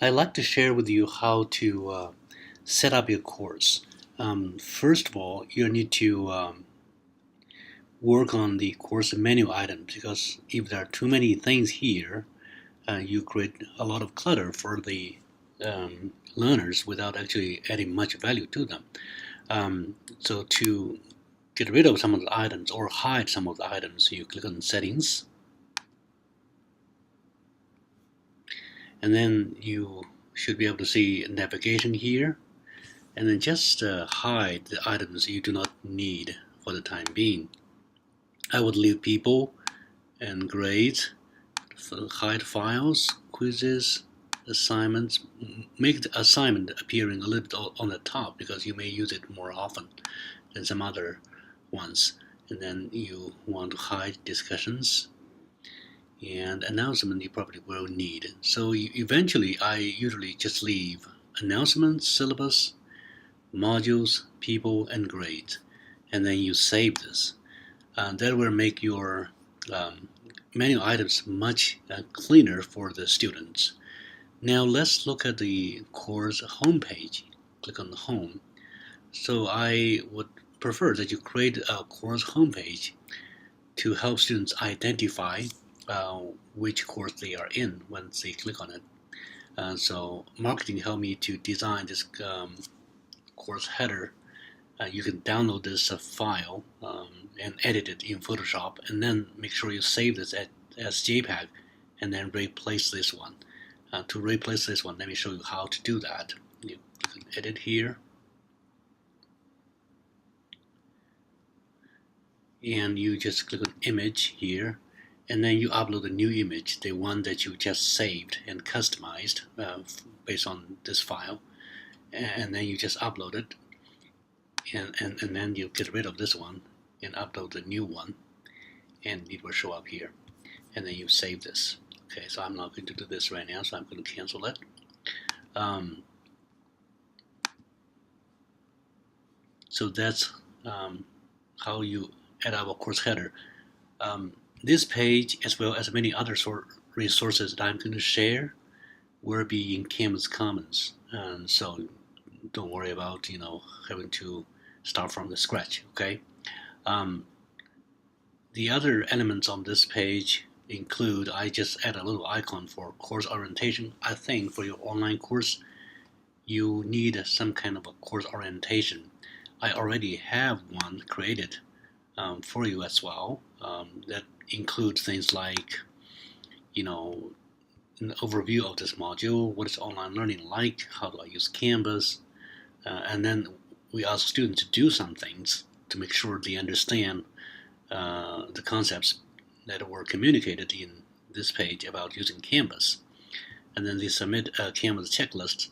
I'd like to share with you how to set up your course. First of all, you need to work on the course menu items because if there are too many things here, you create a lot of clutter for the learners without actually adding much value to them. So to get rid of some of the items or hide some of the items, you click on Settings, and then you should be able to see navigation here. And then just hide the items you do not need for the time being. I would leave people and grades, hide files, quizzes, assignments. Make the assignment appearing a little bit on the top because you may use it more often than some other ones. And then you want to hide discussions and announcement you probably will need. So eventually I usually just leave announcements, syllabus, modules, people, and grades, and then you save this. That will make your menu items much cleaner for the students. Now let's look at the course homepage. Click on the home. So I would prefer that you create a course homepage to help students identify which course they are in once they click on it. So marketing helped me to design this course header. You can download this file and edit it in Photoshop, and then make sure you save this as JPEG, and then replace this one. To replace this one, let me show you how to do that. You can edit here, and you just click on Image here, and then you upload a new image, the one that you just saved and customized based on this file, and then you just upload it. And then you get rid of this one and upload the new one, and it will show up here, and then you save this. Okay, so I'm not going to do this right now, so I'm going to cancel it. So that's how you add our course header. This page, as well as many other resources that I'm going to share, will be in Canvas Commons, and so don't worry about having to start from the scratch. Okay. The other elements on this page include, I just add a little icon for course orientation. I think for your online course, you need some kind of a course orientation. I already have one created for you as well that includes things like, an overview of this module, what is online learning like, how do I use Canvas, and then we ask students to do some things to make sure they understand the concepts that were communicated in this page about using Canvas. And then they submit a Canvas checklist.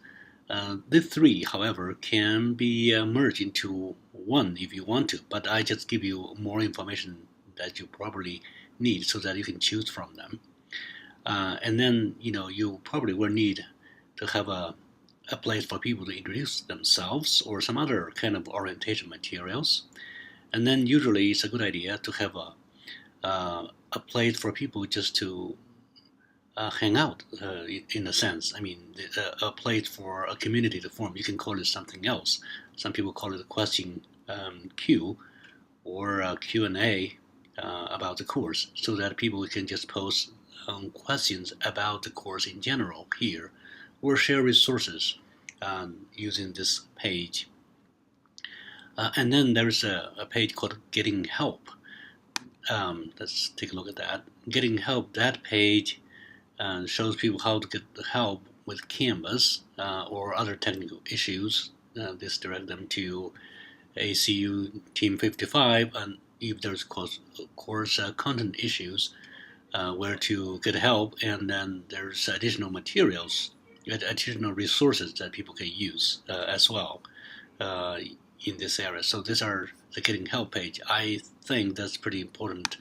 The three, however, can be merged into one if you want to, but I just give you more information that you probably need so that you can choose from them. And then, you probably will need to have a place for people to introduce themselves or some other kind of orientation materials. And then usually it's a good idea to have a place for people just to hang out, in a sense. I mean, a place for a community to form. You can call it something else. Some people call it a question queue or a Q&A about the course, so that people can just post questions about the course in general here, or share resources using this page. And then there's a page called Getting Help. Let's take a look at that. Getting Help, that page shows people how to get help with Canvas or other technical issues. This directs them to ACU Team 55, and if there's course content issues, where to get help, and then there's additional materials, additional resources that people can use as well in this area. So these are the Getting Help page. I think that's pretty important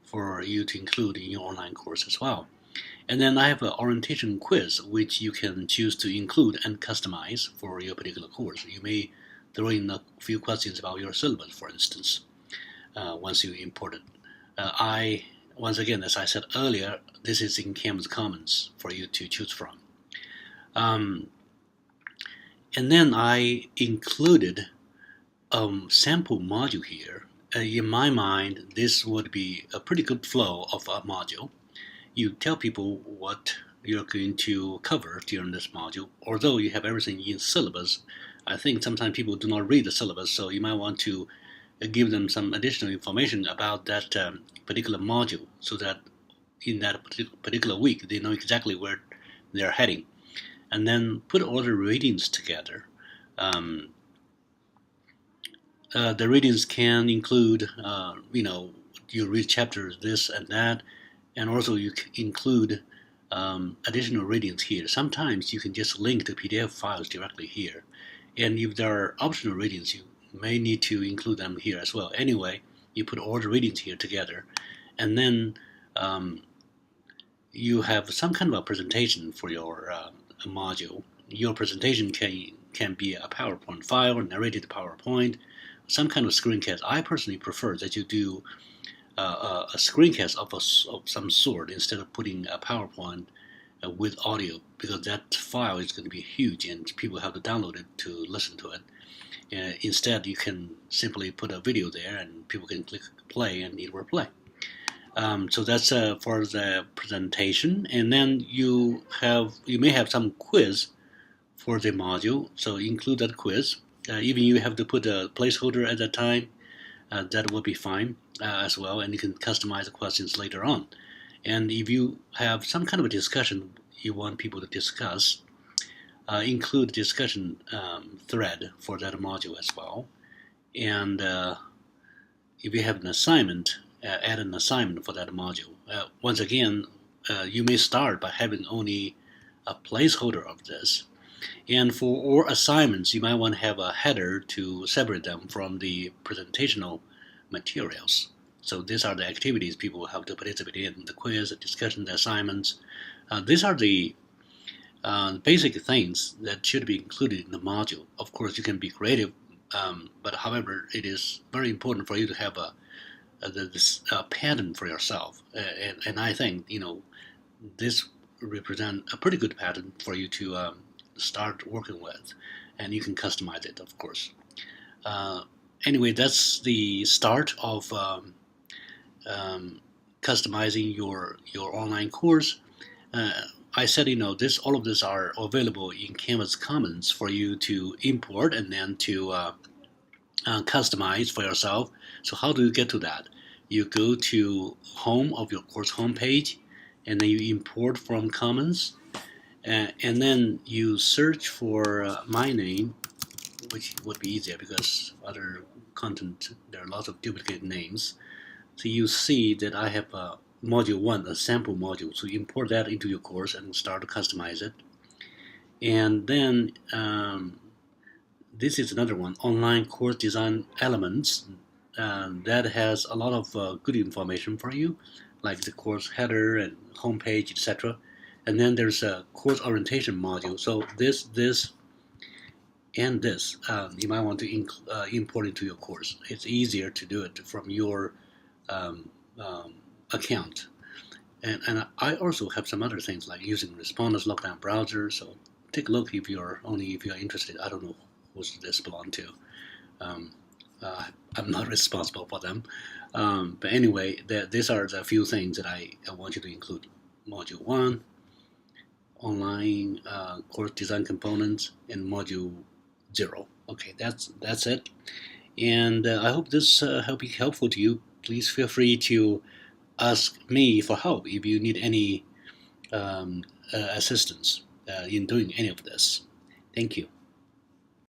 for you to include in your online course as well. And then I have an orientation quiz, which you can choose to include and customize for your particular course. You may throw in a few questions about your syllabus, for instance, once you import it. Once again, as I said earlier, this is in Canvas Commons for you to choose from. Um, and then I included sample module here. In my mind, this would be a pretty good flow of a module. You tell people what you're going to cover during this module. Although you have everything in syllabus, I think sometimes people do not read the syllabus, so you might want to give them some additional information about that particular module so that in that particular week they know exactly where they're heading. And then put all the readings together. Um, the readings can include, you read chapters this and that, and also you can include additional readings here. Sometimes you can just link the PDF files directly here. And if there are optional readings, you may need to include them here as well. Anyway, you put all the readings here together, and then um, you have some kind of a presentation for your module. Your presentation can be a PowerPoint file, a narrated PowerPoint, some kind of screencast. I personally prefer that you do a screencast of some sort instead of putting a PowerPoint with audio, because that file is going to be huge and people have to download it to listen to it. Instead, you can simply put a video there and people can click play and it will play. So that's for the presentation, and then you may have some quiz for the module. So include that quiz. Even you have to put a placeholder at that time. That will be fine as well, and you can customize the questions later on. And if you have some kind of a discussion you want people to discuss, include a discussion thread for that module as well. And if you have an assignment, add an assignment for that module. Once again, you may start by having only a placeholder of this. And for all assignments, you might want to have a header to separate them from the presentational materials. So these are the activities people have to participate in: the quiz, the discussion, the assignments. These are the basic things that should be included in the module. Of course, you can be creative, but however, it is very important for you to have this pattern for yourself. And I think this represent a pretty good pattern for you to start working with, and you can customize it, of course. Anyway, that's the start of customizing your online course. I said, all of this are available in Canvas Commons for you to import and then to customize for yourself. So how do you get to that? You go to home of your course homepage, and then you import from Commons, and then you search for my name, which would be easier because other content, there are lots of duplicate names. So you see that I have a module 1, a sample module. So you import that into your course and start to customize it. And then this is another one, online course design elements. That has a lot of good information for you, like the course header and homepage, etc. And then there's a course orientation module. So this, and this, you might want to import into your course. It's easier to do it from your account. And I also have some other things like using Respondus Lockdown Browser. So take a look if you're interested. I don't know who's this belong to. I'm not responsible for them. But anyway, these are the few things that I want you to include. Module 1, online course design components, and module 0. Okay, that's it. And I hope this will be helpful to you. Please feel free to ask me for help if you need any assistance in doing any of this. Thank you.